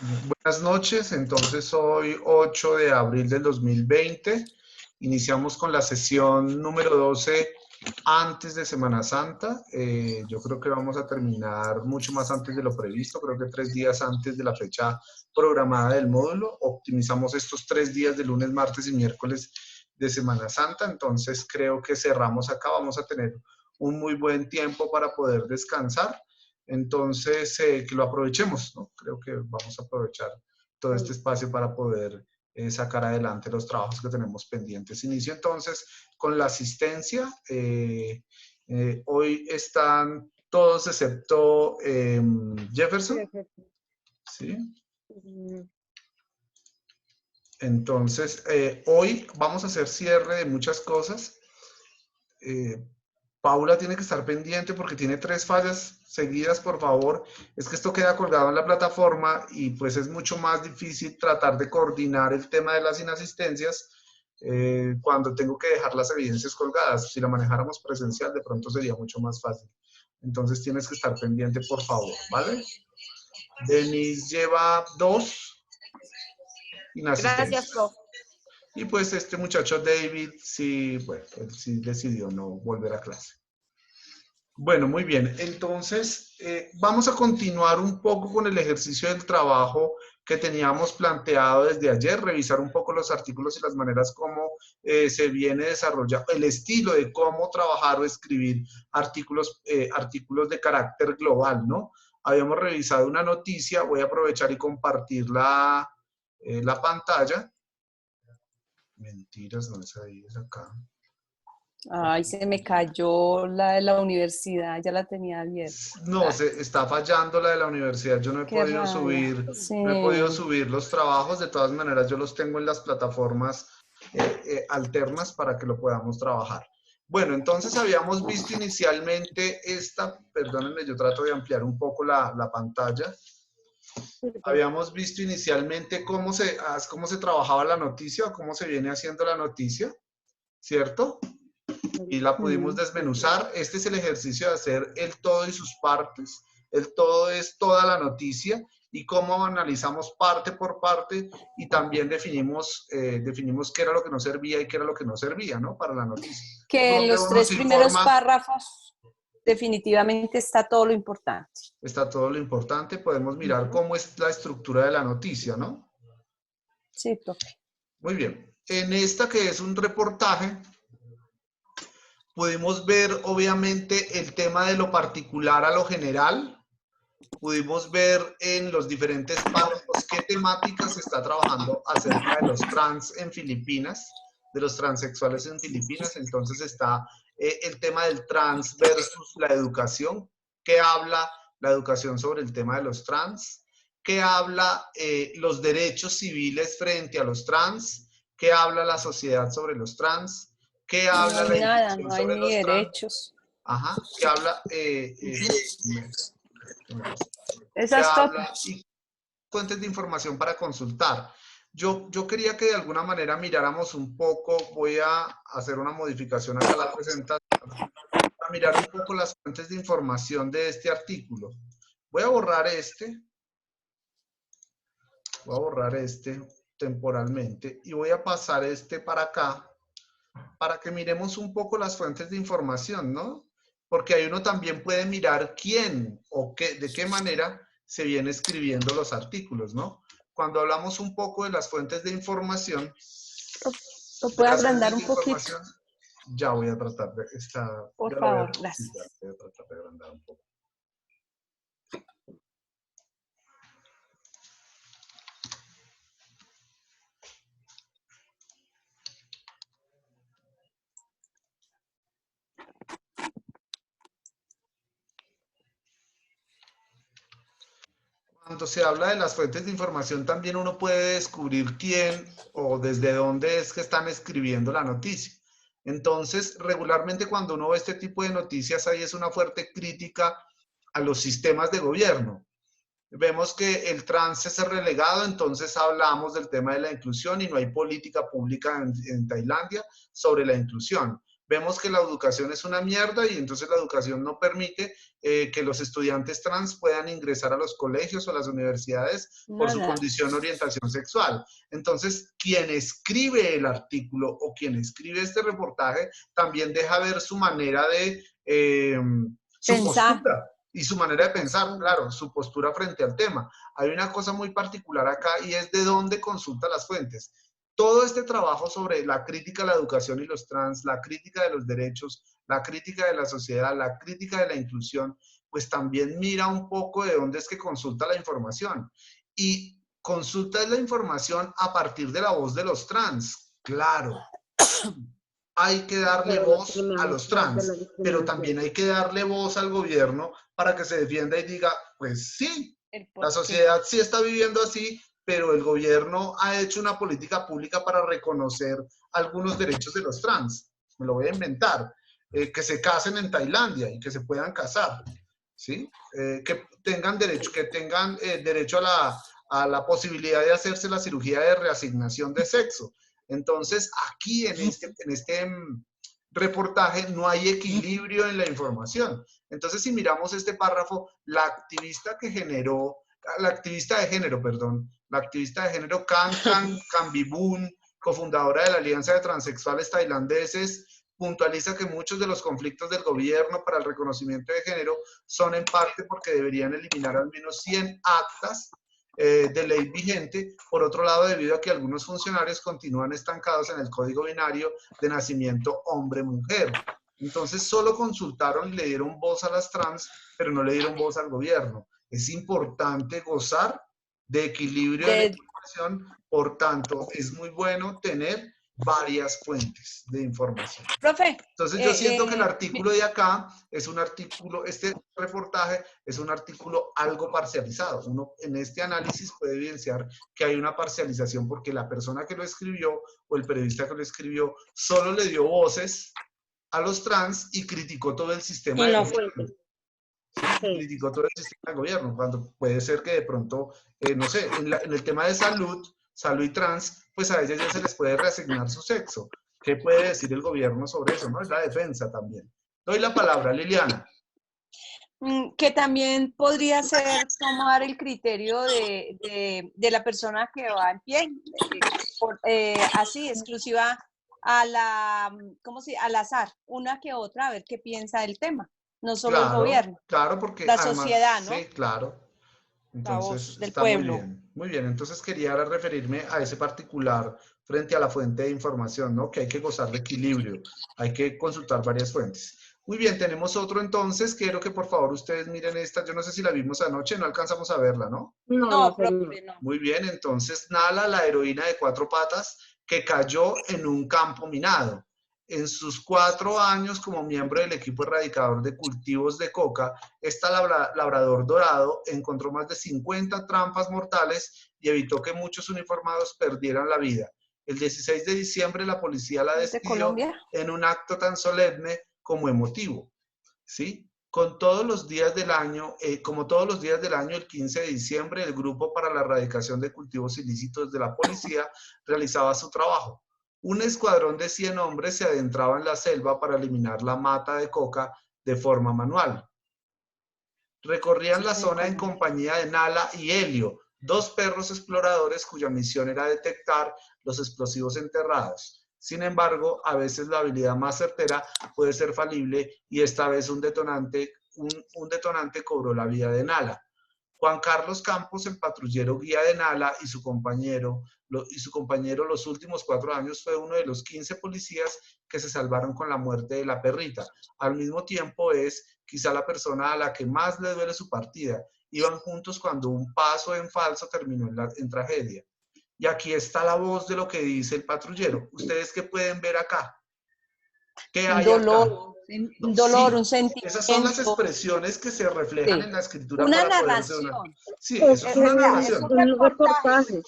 Buenas noches, entonces hoy 8 de abril del 2020 iniciamos con la sesión número 12 antes de Semana Santa. Yo creo que vamos a terminar mucho más antes de lo previsto, creo que 3 días antes de la fecha programada del módulo. Optimizamos estos 3 días de lunes, martes y miércoles de Semana Santa, entonces creo que cerramos acá, vamos a tener un muy buen tiempo para poder descansar. Entonces, que lo aprovechemos, ¿no? Creo que vamos a aprovechar todo este espacio para poder sacar adelante los trabajos que tenemos pendientes. Inicio entonces con la asistencia. Hoy están todos excepto Jefferson. ¿Sí? Entonces, hoy vamos a hacer cierre de muchas cosas. Paula tiene que estar pendiente porque tiene 3 fallas seguidas, por favor. Es que esto queda colgado en la plataforma y pues es mucho más difícil tratar de coordinar el tema de las inasistencias cuando tengo que dejar las evidencias colgadas. Si la manejáramos presencial, de pronto sería mucho más fácil. Entonces tienes que estar pendiente, por favor, ¿vale? Denise lleva 2 inasistencias. Gracias, prof. Y pues este muchacho David, sí, bueno, él sí decidió no volver a clase. Bueno, muy bien. Entonces, vamos a continuar un poco con el ejercicio del trabajo que teníamos planteado desde ayer, revisar un poco los artículos y las maneras como se viene desarrollando, el estilo de cómo trabajar o escribir artículos, artículos de carácter global, ¿no? Habíamos revisado una noticia, voy a aprovechar y compartir la pantalla. Mentiras, no es ahí, es acá. Ay, se me cayó la de la universidad, ya la tenía abierta. No, se está fallando la de la universidad. Yo no he Qué podido rabia. subir, Sí. no he podido subir los trabajos. De todas maneras, yo los tengo en las plataformas alternas para que lo podamos trabajar. Bueno, entonces habíamos visto inicialmente esta, perdónenme, yo trato de ampliar un poco la pantalla. Habíamos visto inicialmente cómo se trabajaba la noticia o cómo se viene haciendo la noticia, ¿cierto? Y la pudimos desmenuzar. Este es el ejercicio de hacer el todo y sus partes. El todo es toda la noticia y cómo analizamos parte por parte y también definimos qué era lo que nos servía y qué era lo que no servía, ¿no? Para la noticia. Que en los 3 primeros párrafos definitivamente está todo lo importante. Está todo lo importante. Podemos mirar cómo es la estructura de la noticia, ¿no? Sí, profe. Muy bien. En esta que es un reportaje, pudimos ver, obviamente, el tema de lo particular a lo general. Pudimos ver en los diferentes párrafos qué temáticas se está trabajando acerca de los trans en Filipinas, de los transexuales en Filipinas. Entonces está el tema del trans versus la educación. ¿Qué habla la educación sobre el tema de los trans? ¿Qué habla los derechos civiles frente a los trans? ¿Qué habla la sociedad sobre los trans? ¿Qué habla la inclusión No hay sobre ni los trans? derechos. Ajá. ¿Qué habla? Esa es Habla y fuentes de información para consultar. Yo quería que de alguna manera miráramos un poco, voy a hacer una modificación acá a la presentación, para mirar un poco las fuentes de información de este artículo. Voy a borrar este temporalmente y voy a pasar este para acá, para que miremos un poco las fuentes de información, ¿no? Porque ahí uno también puede mirar quién o qué, de qué manera se viene escribiendo los artículos, ¿no? Cuando hablamos un poco de las fuentes de información, ¿lo puede agrandar un poquito? Ya voy a tratar de Por favor, gracias. Voy a tratar de agrandar un poco. Cuando se habla de las fuentes de información, también uno puede descubrir quién o desde dónde es que están escribiendo la noticia. Entonces, regularmente cuando uno ve este tipo de noticias, ahí es una fuerte crítica a los sistemas de gobierno. Vemos que el trans es relegado, entonces hablamos del tema de la inclusión y no hay política pública en Tailandia sobre la inclusión. vemos que la educación es una mierda y entonces la educación no permite que los estudiantes trans puedan ingresar a los colegios o a las universidades por su condición o orientación sexual. Entonces, quien escribe el artículo o quien escribe este reportaje también deja ver su manera de, su postura y su manera de pensar, claro, su postura frente al tema. Hay una cosa muy particular acá y es de dónde consulta las fuentes. Todo este trabajo sobre la crítica a la educación y los trans, la crítica de los derechos, la crítica de la sociedad, la crítica de la inclusión, pues también mira un poco de dónde es que consulta la información. Y consulta la información a partir de la voz de los trans, claro. Hay que darle voz a los trans, pero también hay que darle voz al gobierno para que se defienda y diga, pues sí, la sociedad sí está viviendo así, pero el gobierno ha hecho una política pública para reconocer algunos derechos de los trans. Me lo voy a inventar. Que se casen en Tailandia y que se puedan casar, ¿sí? Que tengan derecho a la posibilidad de hacerse la cirugía de reasignación de sexo. Entonces, aquí en este reportaje no hay equilibrio en la información. Entonces, si miramos este párrafo, la activista de género, Can Kambibun, cofundadora de la Alianza de Transexuales Tailandeses, puntualiza que muchos de los conflictos del gobierno para el reconocimiento de género son en parte porque deberían eliminar al menos 100 actas de ley vigente, por otro lado, debido a que algunos funcionarios continúan estancados en el código binario de nacimiento hombre-mujer. Entonces, solo consultaron y le dieron voz a las trans, pero no le dieron voz al gobierno. Es importante gozar de equilibrio de la información, por tanto, es muy bueno tener varias fuentes de información. Profe. Entonces yo siento que el artículo de acá es un artículo, este reportaje es un artículo algo parcializado. Uno en este análisis puede evidenciar que hay una parcialización porque la persona que lo escribió o el periodista que lo escribió solo le dio voces a los trans y criticó todo el sistema de gobierno. Sí, criticó todo el sistema de gobierno, cuando puede ser que de pronto, no sé, en el tema de salud y trans, pues a ellas ya se les puede reasignar su sexo. ¿Qué puede decir el gobierno sobre eso? ¿No? Es la defensa también. Doy la palabra, Liliana. Que también podría ser tomar el criterio de la persona que va en pie, así, exclusiva a al azar, una que otra, a ver qué piensa del tema. No solo el gobierno. Claro, porque la sociedad, ¿no? Sí, claro. Entonces, del está pueblo. muy bien. Muy bien, entonces quería referirme a ese particular frente a la fuente de información, ¿no? Que hay que gozar de equilibrio, hay que consultar varias fuentes. Muy bien, tenemos otro entonces, quiero que por favor ustedes miren esta, yo no sé si la vimos anoche, no alcanzamos a verla, ¿no? No, profe, no. Muy bien, entonces Nala, la heroína de 4 patas, que cayó en un campo minado. En sus 4 años como miembro del equipo erradicador de cultivos de coca, esta labrador dorado encontró más de 50 trampas mortales y evitó que muchos uniformados perdieran la vida. El 16 de diciembre la policía la despidió en un acto tan solemne como emotivo, ¿sí? Como todos los días del año, el 15 de diciembre, el Grupo para la Erradicación de Cultivos Ilícitos de la Policía realizaba su trabajo. Un escuadrón de 100 hombres se adentraba en la selva para eliminar la mata de coca de forma manual. Recorrían la zona en compañía de Nala y Helio, 2 perros exploradores cuya misión era detectar los explosivos enterrados. Sin embargo, a veces la habilidad más certera puede ser falible y esta vez un detonante cobró la vida de Nala. Juan Carlos Campos, el patrullero guía de Nala y su compañero los últimos 4 años fue uno de los 15 policías que se salvaron con la muerte de la perrita. Al mismo tiempo es quizá la persona a la que más le duele su partida. Iban juntos cuando un paso en falso terminó en tragedia. Y aquí está la voz de lo que dice el patrullero. ¿Ustedes qué pueden ver acá? ¿Qué hay dolor, acá? Un dolor, sí, un sentimiento. Esas son las expresiones que se reflejan en la escritura. Una narración. Sí, eso es una narración. Es un reportaje.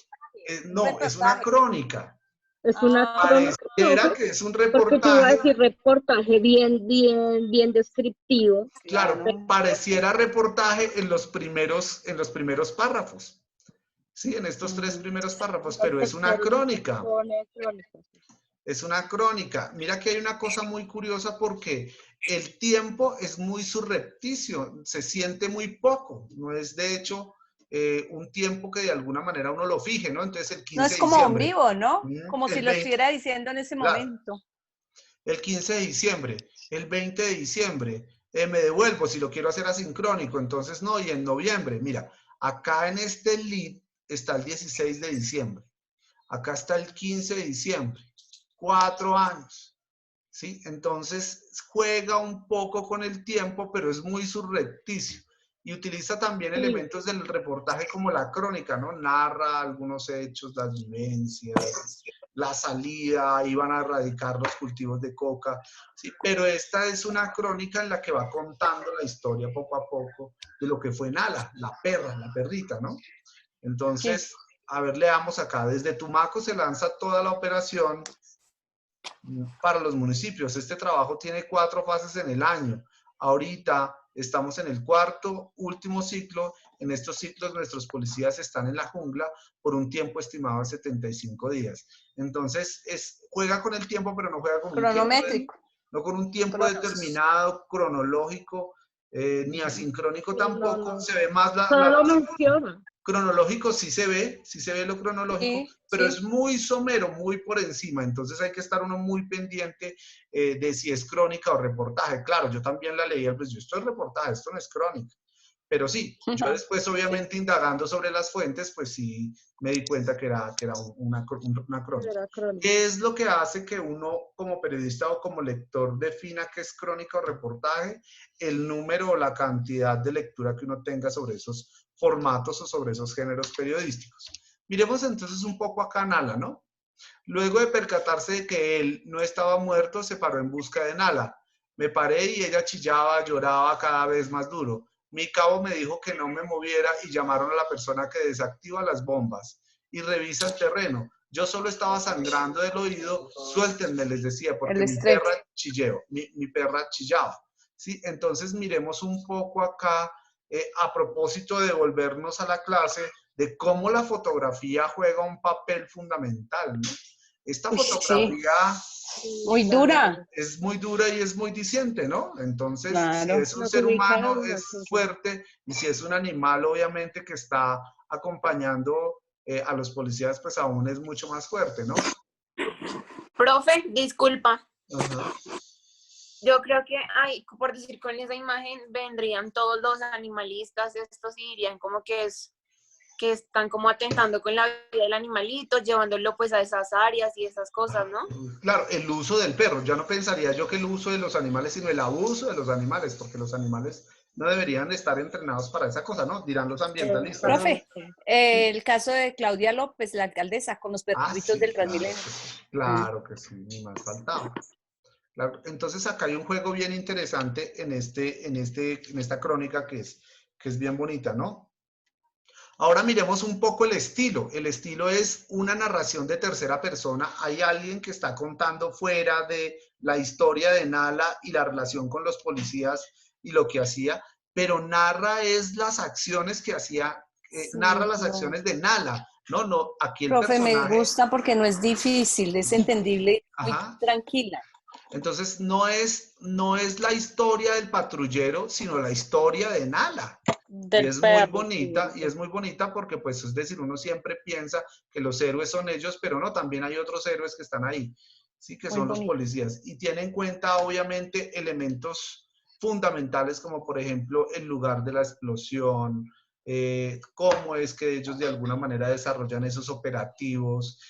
No, es una crónica. Es una crónica. Pareciera que es un reportaje. Porque te iba a decir reportaje bien descriptivo. Claro, pareciera reportaje en los primeros párrafos. Sí, en estos 3 primeros párrafos, pero es una crónica. Es una crónica. Mira que hay una cosa muy curiosa porque el tiempo es muy surrepticio, se siente muy poco, no es de hecho un tiempo que de alguna manera uno lo fije, ¿no? Entonces el No 15 es de como en diciembre, vivo, ¿no? Como si el lo 20, estuviera diciendo en ese claro, momento. el 15 de diciembre, el 20 de diciembre, me devuelvo si lo quiero hacer asincrónico, entonces no, y en noviembre, mira, acá en este lead está el 16 de diciembre, acá está el 15 de diciembre, 4 años. ¿Sí? Entonces juega un poco con el tiempo, pero es muy surrepticio. Y utiliza también Sí. elementos del reportaje como la crónica, ¿no? Narra algunos hechos, las vivencias, la salida, iban a erradicar los cultivos de coca, ¿sí? Pero esta es una crónica en la que va contando la historia poco a poco de lo que fue Nala, la perra, la perrita, ¿no? Sí. Entonces, a ver, leamos acá. Desde Tumaco se lanza toda la operación para los municipios. Este trabajo tiene 4 fases en el año. Ahorita estamos en el cuarto, último ciclo. En estos ciclos nuestros policías están en la jungla por un tiempo estimado de 75 días. Entonces, juega con el tiempo, pero no juega con un tiempo, Cronométrico. no con un tiempo Cronos. determinado, cronológico, ni asincrónico No, tampoco. no. Se ve más Solo menciona. cronológico, sí se ve lo cronológico, Sí, pero es sí. muy somero, muy por encima. Entonces hay que estar uno muy pendiente de si es crónica o reportaje. Claro, yo también la leí, pues yo esto es reportaje, esto no es crónica. Pero sí, yo después Sí. obviamente indagando sobre las fuentes, pues sí me di cuenta que era una crónica. Era crónica. ¿Qué es lo que hace que uno como periodista o como lector defina qué es crónica o reportaje? El número o la cantidad de lectura que uno tenga sobre esos formatos o sobre esos géneros periodísticos. Miremos entonces un poco acá a Nala, ¿no? Luego de percatarse de que él no estaba muerto, se paró en busca de Nala. Me paré y ella chillaba, lloraba cada vez más duro. Mi cabo me dijo que no me moviera y llamaron a la persona que desactiva las bombas y revisa el terreno. Yo solo estaba sangrando del oído, suéltenme, les decía, El porque mi estrés. perra chilleo, mi perra chillaba. ¿Sí? Entonces miremos un poco acá, a propósito de volvernos a la clase, de cómo la fotografía juega un papel fundamental, ¿no? Esta Uy, sí. fotografía Muy Claro. dura. es muy dura y es muy diciente, ¿no? Entonces, si Claro. es un Nos ser ubica humano, en una es cosa. fuerte, y si es un animal, obviamente, que está acompañando a los policías, pues aún es mucho más fuerte, ¿no? Profe, disculpa. Ajá. Yo creo que, por decir, con esa imagen vendrían todos los animalistas, estos y dirían como que están como atentando con la vida del animalito, llevándolo pues a esas áreas y esas cosas, ¿no? Claro, el uso del perro. Ya no pensaría yo que el uso de los animales, sino el abuso de los animales, porque los animales no deberían estar entrenados para esa cosa, ¿no? Dirán los ambientalistas, ¿no? Profe, Exacto. el caso de Claudia López, la alcaldesa, con los Ah, perritos sí, del Transmilenio. claro que sí, ni más faltaba. Claro, entonces acá hay un juego bien interesante en esta crónica que es bien bonita, ¿no? Ahora miremos un poco el estilo. El estilo es una narración de tercera persona. Hay alguien que está contando fuera de la historia de Nala y la relación con los policías y lo que hacía, pero narra es las acciones que hacía, Sí, narra las no. acciones de Nala. No, no, aquí el Profe, me personaje, gusta porque no es difícil, es entendible, muy ajá. tranquila. Entonces no es la historia del patrullero, sino la historia de Nala. Y Del es muy perro, sí. bonita, y es muy bonita porque, pues, es decir, uno siempre piensa que los héroes son ellos, pero no, también hay otros héroes que están ahí, sí, que Muy son los bonito. policías. Y tiene en cuenta, obviamente, elementos fundamentales como, por ejemplo, el lugar de la explosión, cómo es que ellos de alguna manera desarrollan esos operativos.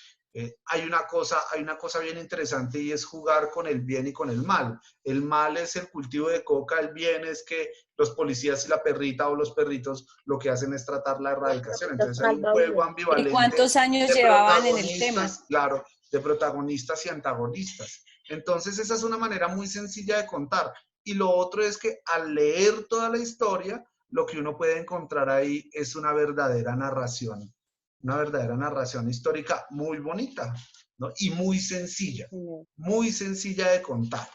Hay una cosa bien interesante y es jugar con el bien y con el mal. El mal es el cultivo de coca, el bien es que los policías y la perrita o los perritos lo que hacen es tratar la erradicación. Entonces hay un Salva juego vidas. ¿Y ambivalente cuántos años de llevaban en el tema? protagonistas, claro, de protagonistas y antagonistas. Entonces esa es una manera muy sencilla de contar. Y lo otro es que al leer toda la historia, lo que uno puede encontrar ahí es una verdadera narración histórica muy bonita, ¿no? Y muy sencilla de contar.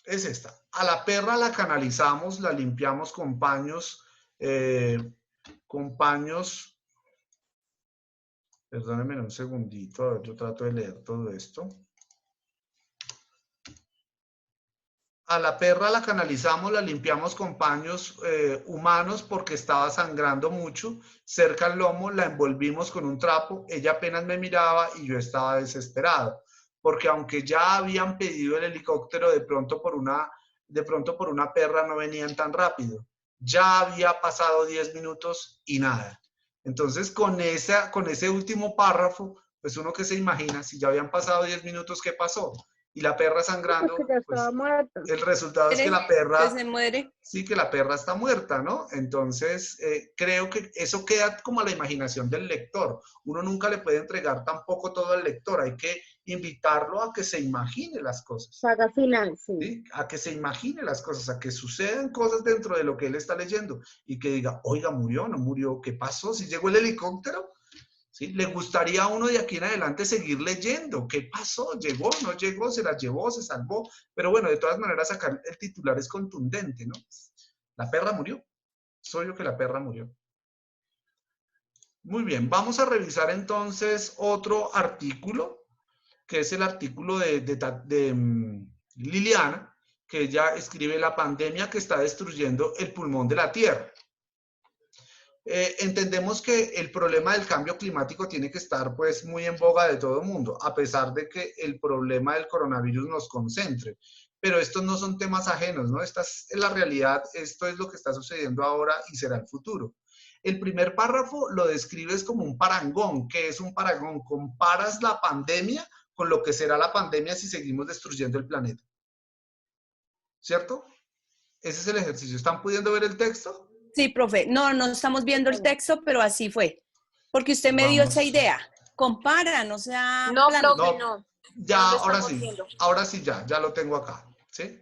Es esta. A la perra la canalizamos, la limpiamos con paños Perdónenme un segundito, a ver, yo trato de leer todo esto. A la perra la canalizamos, la limpiamos con paños humanos porque estaba sangrando mucho. Cerca al lomo la envolvimos con un trapo. Ella apenas me miraba y yo estaba desesperado. Porque aunque ya habían pedido el helicóptero, de pronto por una perra no venían tan rápido. Ya había pasado 10 minutos y nada. Entonces, con ese último párrafo, pues uno que se imagina, si ya habían pasado 10 minutos, ¿qué pasó? Y la perra sangrando, Porque ya pues estaba muerta. el resultado es que la Que perra, se muere. sí, que la perra está muerta, ¿no? Entonces, creo que eso queda como a la imaginación del lector. Uno nunca le puede entregar tampoco todo al lector, hay que invitarlo a que se imagine las cosas, Saga final, sí. ¿sí? A que se imagine las cosas, a que sucedan cosas dentro de lo que él está leyendo y que diga, oiga, murió, no murió, ¿qué pasó? ¿Si llegó el helicóptero? ¿Sí? ¿Le gustaría a uno de aquí en adelante seguir leyendo? ¿Qué pasó? ¿Llegó? ¿No llegó? ¿Se la llevó? ¿Se salvó? Pero bueno, de todas maneras, sacar el titular es contundente, ¿no? La perra murió. Soy yo que la perra murió. Muy bien, vamos a revisar entonces otro artículo, que es el artículo de Liliana, que ella escribe la pandemia que está destruyendo el pulmón de la Tierra. Entendemos que el problema del cambio climático tiene que estar pues muy en boga de todo el mundo, a pesar de que el problema del coronavirus nos concentre. Pero estos no son temas ajenos, ¿no? Esta es la realidad, esto es lo que está sucediendo ahora y será el futuro. El primer párrafo lo describes como un parangón. ¿Qué es un parangón? Comparas la pandemia con lo que será la pandemia si seguimos destruyendo el planeta. ¿Cierto? Ese es el ejercicio. ¿Están pudiendo ver el texto? Sí, profe. No, no estamos viendo el texto, pero así fue. Porque usted me dio esa idea. Comparan, o sea, No, plano. profe, no. Ya, No lo ahora estamos sí. viendo. Ahora sí, ya lo tengo acá. ¿Sí?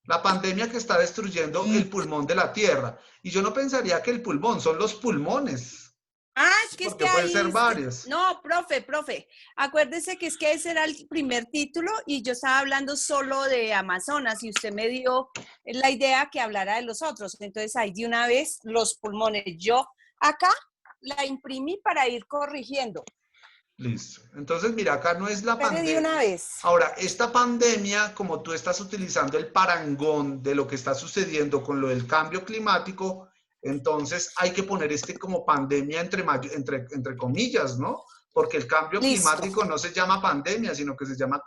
La pandemia que está destruyendo el pulmón de la Tierra. Y yo no pensaría que el pulmón, son los pulmones. Ah, es que Porque pueden ser ahí, varios. no, profe, acuérdese que es que ese era el primer título y yo estaba hablando solo de Amazonas y usted me dio la idea que hablara de los otros. Entonces ahí de una vez los pulmones. Yo acá la imprimí para ir corrigiendo. Listo. Entonces, mira, acá no es la Pero de pandemia. una vez. Ahora, esta pandemia, como tú estás utilizando el parangón de lo que está sucediendo con lo del cambio climático, entonces hay que poner como pandemia entre comillas, ¿no? Porque el cambio Listo. climático no se llama pandemia, sino que se llama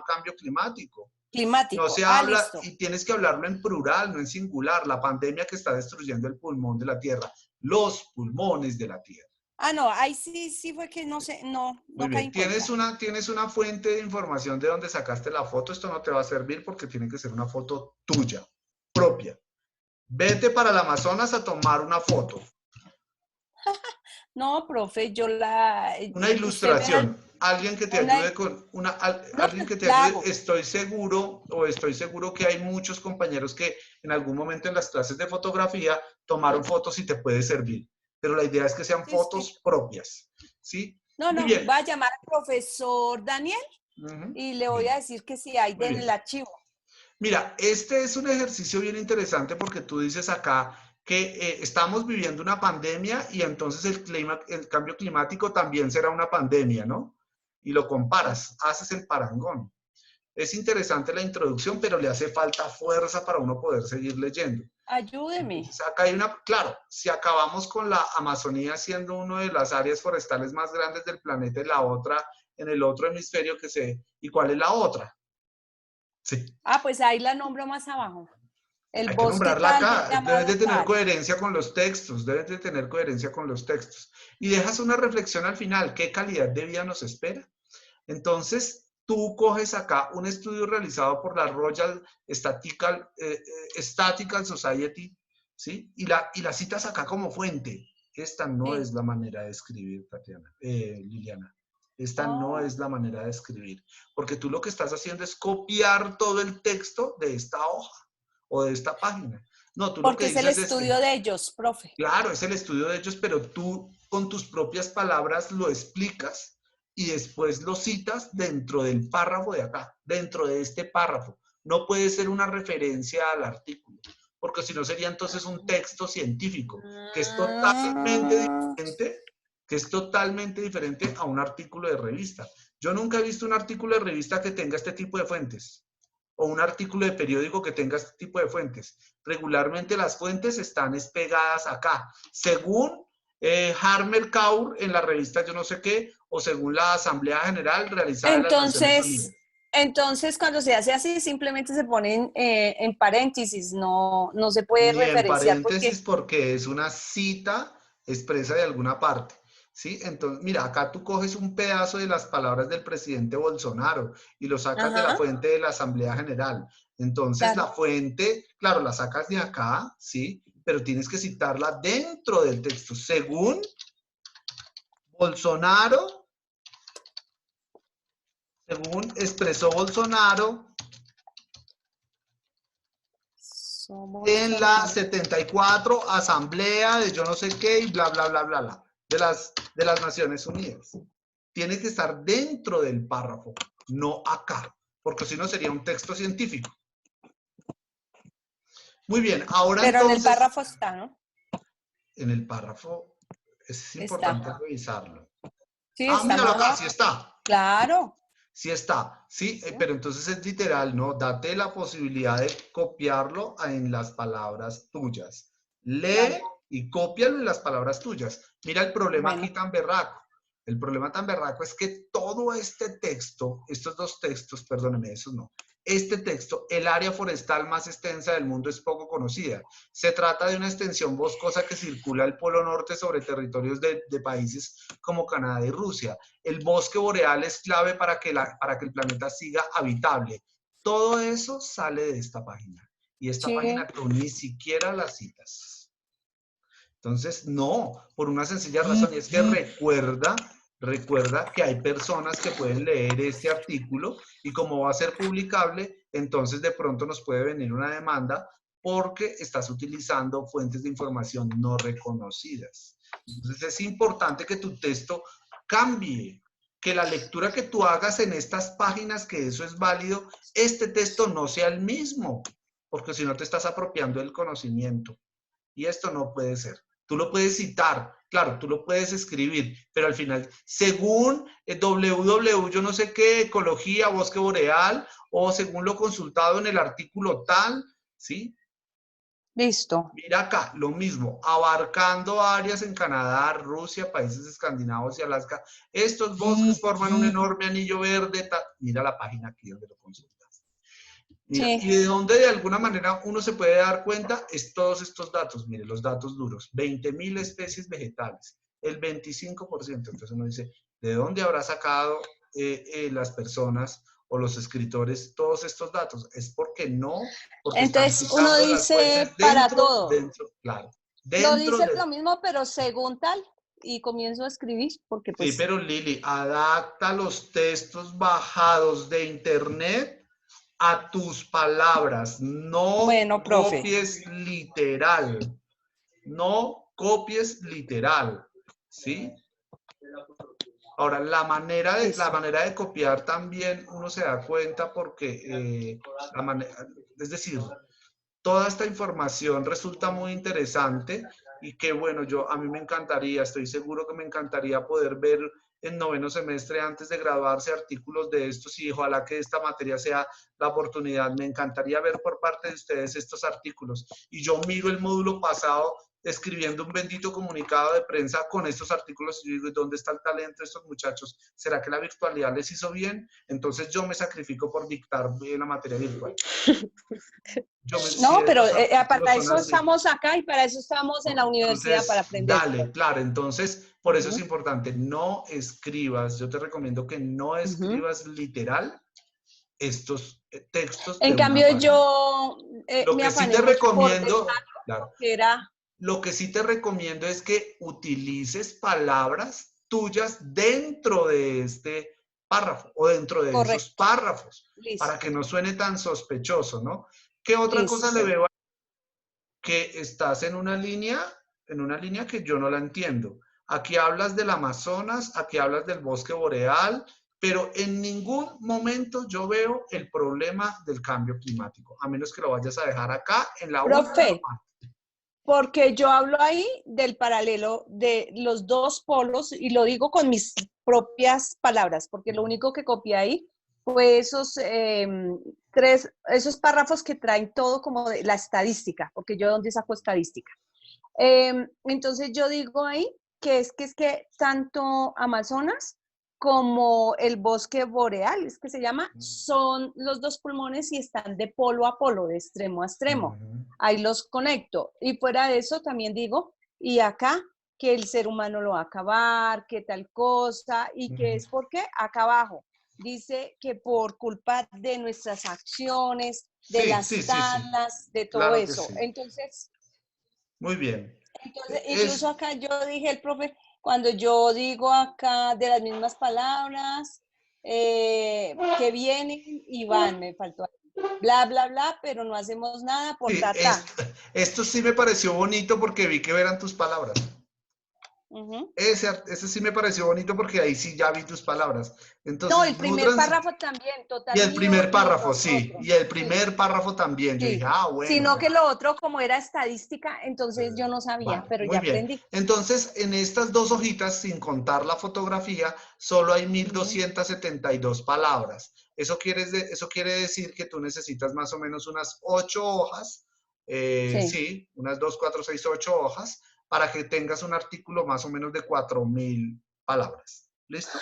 cambio climático. Climático. No se habla, listo. y tienes que hablarlo en plural, no en singular, la pandemia que está destruyendo el pulmón de la Tierra, los pulmones de la Tierra. Ah, no, ahí sí fue que no sé, no Muy caí bien, en cuenta. tienes una fuente de información de dónde sacaste la foto. Esto no te va a servir porque tiene que ser una foto tuya, propia. Vete para el Amazonas a tomar una foto. No, profe, yo la... Una ilustración. Alguien que te ayude con alguien que te ayude. Estoy seguro que hay muchos compañeros que en algún momento en las clases de fotografía tomaron fotos y te puede servir. Pero la idea es que sean fotos propias. ¿Sí? No, Muy bien. va a llamar al profesor Daniel y le voy a decir que sí hay en el archivo. Mira, este es un ejercicio bien interesante porque tú dices acá que estamos viviendo una pandemia y entonces el cambio climático también será una pandemia, ¿no? Y lo comparas, haces el parangón. Es interesante la introducción, pero le hace falta fuerza para uno poder seguir leyendo. Ayúdeme. Entonces, acá hay claro, si acabamos con la Amazonía siendo una de las áreas forestales más grandes del planeta y la otra en el otro hemisferio ¿y cuál es la otra? Sí. Ah, pues ahí la nombro más abajo. El Hay que bosque nombrarla acá. Debes de tener tal. coherencia con los textos. Debes de tener coherencia con los textos. Y dejas una reflexión al final. ¿Qué calidad de vida nos espera? Entonces, tú coges acá un estudio realizado por la Royal Statistical Society, ¿sí? Y la citas acá como fuente. Esta no es la manera de escribir, Liliana. Esta no es la manera de escribir. Porque tú lo que estás haciendo es copiar todo el texto de esta hoja o de esta página. No, tú porque lo que es el estudio de ellos, profe. Claro, es el estudio de ellos, pero tú con tus propias palabras lo explicas y después lo citas dentro del párrafo de acá, dentro de este párrafo. No puede ser una referencia al artículo, porque si no sería entonces un texto científico, que es totalmente diferente que es totalmente diferente a un artículo de revista. Yo nunca he visto un artículo de revista que tenga este tipo de fuentes, o un artículo de periódico que tenga este tipo de fuentes. Regularmente las fuentes están pegadas acá, según Harmer Kaur en la revista yo no sé qué, o según la Asamblea General realizada en las Naciones Unidas. Entonces, cuando se hace así, simplemente se ponen en paréntesis, no se puede Ni en referenciar paréntesis porque es una cita expresa de alguna parte. ¿Sí? Entonces, mira, acá tú coges un pedazo de las palabras del presidente Bolsonaro y lo sacas de la fuente de la Asamblea General. Entonces, claro. la fuente, claro, la sacas de acá, ¿sí? Pero tienes que citarla dentro del texto. Según Bolsonaro, según expresó Bolsonaro en la 74 Asamblea de yo no sé qué y bla, bla, bla, bla, bla, de las Naciones Unidas. Tiene que estar dentro del párrafo, no acá, porque si no sería un texto científico. Muy bien, ahora pero entonces... en el párrafo está, ¿no? En el párrafo es importante revisarlo. Sí, Ah, está míralo más acá, abajo. sí está. Claro. Sí está, sí, pero entonces es literal, ¿no? Date la posibilidad de copiarlo en las palabras tuyas. Lee y cópialo en las palabras tuyas. Mira el problema aquí tan berraco. El problema tan berraco es que todo este texto, estos dos textos, perdóneme, esos no. Este texto, el área forestal más extensa del mundo es poco conocida. Se trata de una extensión boscosa que circula al Polo Norte sobre territorios de países como Canadá y Rusia. El bosque boreal es clave para que el planeta siga habitable. Todo eso sale de esta página. Y esta página tú ni siquiera la citas. Entonces, no, por una sencilla razón, y es que recuerda que hay personas que pueden leer este artículo y como va a ser publicable, entonces de pronto nos puede venir una demanda porque estás utilizando fuentes de información no reconocidas. Entonces, es importante que tu texto cambie, que la lectura que tú hagas en estas páginas, que eso es válido, este texto no sea el mismo, porque si no te estás apropiando del conocimiento. Y esto no puede ser. Tú lo puedes citar, claro, tú lo puedes escribir, pero al final, según www, yo no sé qué, ecología, bosque boreal, o según lo consultado en el artículo tal, ¿sí? Listo. Mira acá, lo mismo, abarcando áreas en Canadá, Rusia, países escandinavos y Alaska. Estos bosques forman un enorme anillo verde. Mira la página aquí donde lo consultas. Mira, Sí. y de donde de alguna manera uno se puede dar cuenta es todos estos datos. Mire, los datos duros. 20.000 especies vegetales, el 25%. Entonces uno dice, ¿de dónde habrá sacado las personas o los escritores todos estos datos? Es porque no, porque entonces están uno citando las dice fuentes para todo. claro. Lo dice lo mismo, pero según tal, y comienzo a escribir, porque pues... Sí, pero Lili, adapta los textos bajados de internet a tus palabras, no Bueno, profe. copies literal, no copies literal, ¿sí? Ahora, la manera de copiar también uno se da cuenta porque, es decir, toda esta información resulta muy interesante y que bueno, a mí me encantaría, estoy seguro que me encantaría poder ver en noveno semestre antes de graduarse artículos de estos y ojalá que esta materia sea la oportunidad. Me encantaría ver por parte de ustedes estos artículos y yo miro el módulo pasado escribiendo un bendito comunicado de prensa con estos artículos y digo, ¿dónde está el talento de estos muchachos? ¿Será que la virtualidad les hizo bien? Entonces yo me sacrifico por dictar la materia virtual. No, pero para eso estamos acá y para eso estamos en la universidad, entonces, para aprender. Dale, claro, entonces por eso es importante, no escribas, yo te recomiendo que no escribas literal estos textos. En cambio yo lo me que sí afané te mucho por recomiendo, claro, que era... Lo que sí te recomiendo es que utilices palabras tuyas dentro de este párrafo o dentro de esos párrafos, para que no suene tan sospechoso, ¿no? ¿Qué otra cosa le veo? Que estás en una línea que yo no la entiendo. Aquí hablas del Amazonas, aquí hablas del bosque boreal, pero en ningún momento yo veo el problema del cambio climático, a menos que lo vayas a dejar acá en la Profe, Porque yo hablo ahí del paralelo de los dos polos y lo digo con mis propias palabras, porque lo único que copié ahí fue esos párrafos que traen todo como de la estadística, porque yo de dónde saco estadística. Entonces yo digo ahí que tanto Amazonas como el bosque boreal, es que se llama, son los dos pulmones y están de polo a polo, de extremo a extremo. Ahí los conecto. Y fuera de eso también digo, y acá, que el ser humano lo va a acabar, que tal cosa, y que es porque acá abajo dice que por culpa de nuestras acciones, de Sí, las sí, sí, sí. tablas, de todo Claro que eso. sí. Entonces, Muy bien. incluso acá yo dije, el profe, cuando yo digo acá de las mismas palabras que vienen y van, me faltó bla, bla, bla, pero no hacemos nada por Sí, ta. esto sí me pareció bonito porque vi que eran tus palabras. Ujú. Ese sí me pareció bonito porque ahí sí ya vi tus palabras. No, Entonces, el primer párrafo también, y total el mío primer y párrafo, los sí. otros. Y el Sí, primer párrafo también. Yo dije, sí. bueno, Sino ya. que lo otro, como era estadística, entonces yo no sabía, Vale, pero muy ya bien. aprendí. Entonces, en estas dos hojitas, sin contar la fotografía, solo hay Ujú. 1272 palabras. Eso quiere decir que tú necesitas más o menos unas 8 hojas, Sí. sí, unas 2, 4, 6, 8 hojas, para que tengas un artículo más o menos de 4000 palabras. ¿Listo?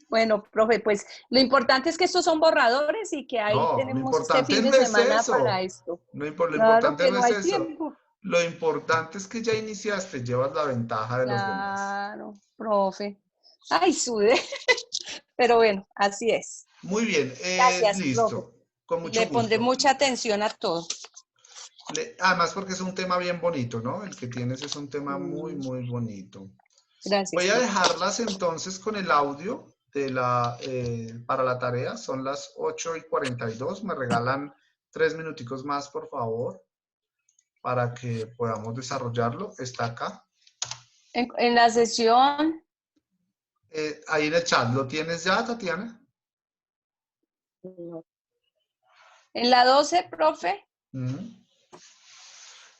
Bueno, profe, pues lo importante es que estos son borradores y que ahí No, lo tenemos este importante fin de no es semana para eso. esto. Lo Claro, importante no pero es hay eso. tiempo. Lo importante es que ya iniciaste, llevas la ventaja de los demás. Claro, profe. Ay, sudé. Pero bueno, así es. Muy bien, Gracias, profe. listo, con mucho Le pondré gusto. mucha atención a todo. Además porque es un tema bien bonito, ¿no? El que tienes es un tema muy, Mm, muy bonito. Gracias, Voy a profe. dejarlas entonces con el audio para la tarea. Son las 8:42. Me regalan 3 minuticos más, por favor, para que podamos desarrollarlo. Está acá. En la sesión, Ahí en el chat. ¿Lo tienes ya, Tatiana? en la 12, profe, Ujú.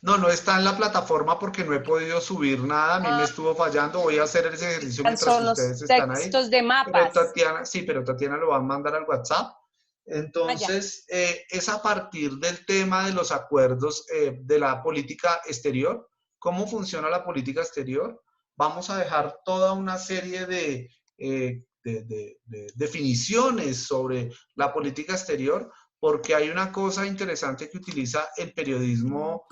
No, no está en la plataforma porque no he podido subir nada. A mí me estuvo fallando. Voy a hacer ese ejercicio mientras son los ustedes están ahí. textos de Pero mapas. Tatiana, sí, pero Tatiana lo va a mandar al WhatsApp. Allá. Entonces, es a partir del tema de los acuerdos de la política exterior. ¿Cómo funciona la política exterior? Vamos a dejar toda una serie de definiciones sobre la política exterior porque hay una cosa interesante que utiliza el periodismo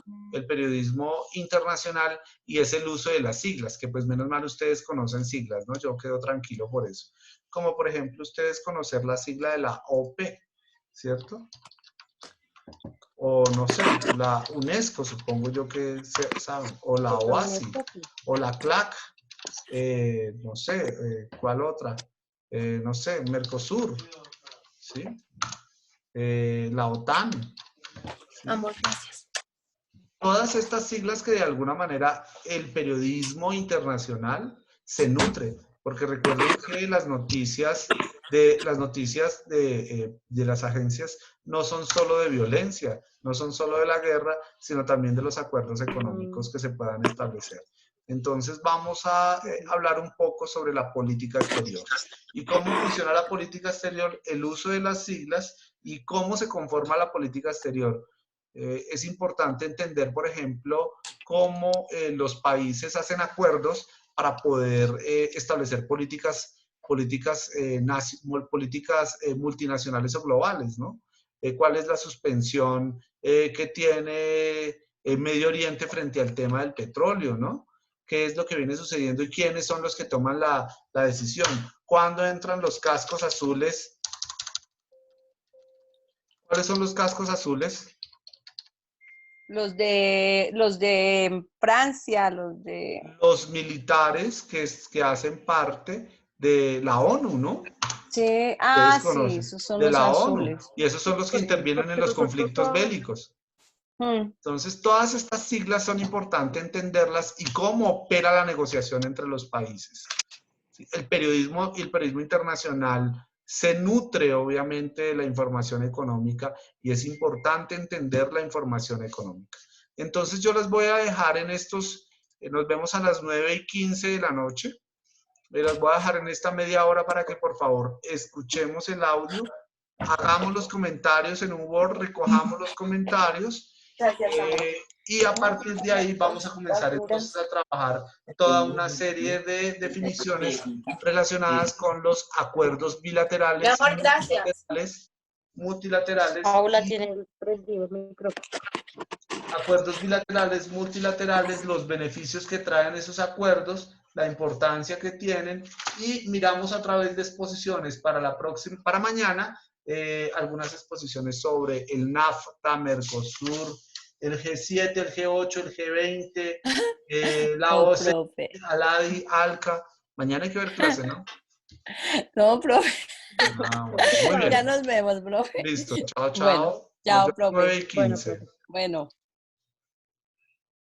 internacional y es el uso de las siglas, que pues menos mal ustedes conocen siglas, ¿no? Yo quedo tranquilo por eso. Como por ejemplo ustedes conocer la sigla de la OP, ¿cierto? O no sé, la UNESCO, supongo yo que saben, o la OASI, o la CLAC, no sé, ¿cuál otra? No sé, Mercosur, ¿sí? La OTAN, ¿sí? Amor, gracias. Todas estas siglas que de alguna manera el periodismo internacional se nutre, porque recuerden que las noticias de las agencias no son solo de violencia, no son solo de la guerra, sino también de los acuerdos económicos que se puedan establecer. Entonces vamos a hablar un poco sobre la política exterior y cómo funciona la política exterior, el uso de las siglas y cómo se conforma la política exterior. Es importante entender, por ejemplo, cómo los países hacen acuerdos para poder establecer políticas multinacionales o globales, ¿no? ¿Cuál es la suspensión que tiene Medio Oriente frente al tema del petróleo, ¿no? ¿Qué es lo que viene sucediendo y quiénes son los que toman la decisión? ¿Cuándo entran los cascos azules? ¿Cuáles son los cascos azules? Los de Francia, los de... Los militares que hacen parte de la ONU, ¿no? Sí, Ustedes sí, conocen, esos son de los la ONU. azules. Y esos son los que intervienen en los conflictos bélicos. Mm, Entonces, todas estas siglas son importantes entenderlas y cómo opera la negociación entre los países. El periodismo internacional se nutre, obviamente, de la información económica y es importante entender la información económica. Entonces yo las voy a dejar en estos, nos vemos a las 9:15 de la noche. Las voy a dejar en esta media hora para que por favor escuchemos el audio, hagamos los comentarios en un Word, recojamos los comentarios y a partir de ahí vamos a comenzar entonces a trabajar toda una serie de definiciones relacionadas con los acuerdos bilaterales, Mi amor, gracias. multilaterales, Paula tiene prendido el micrófono. acuerdos bilaterales, multilaterales, los beneficios que traen esos acuerdos, la importancia que tienen y miramos a través de exposiciones para mañana, algunas exposiciones sobre el NAFTA, Mercosur, el G7, el G8, el G20, la No, OCDE, profe. ALADI, ALCA. Mañana hay que ver clase, ¿no? No, profe. Ah, bueno, muy bien. Ya nos vemos, profe. Listo, chao, chao. Bueno, chao, Nos vemos profe. 9:15. Bueno, profe. Bueno.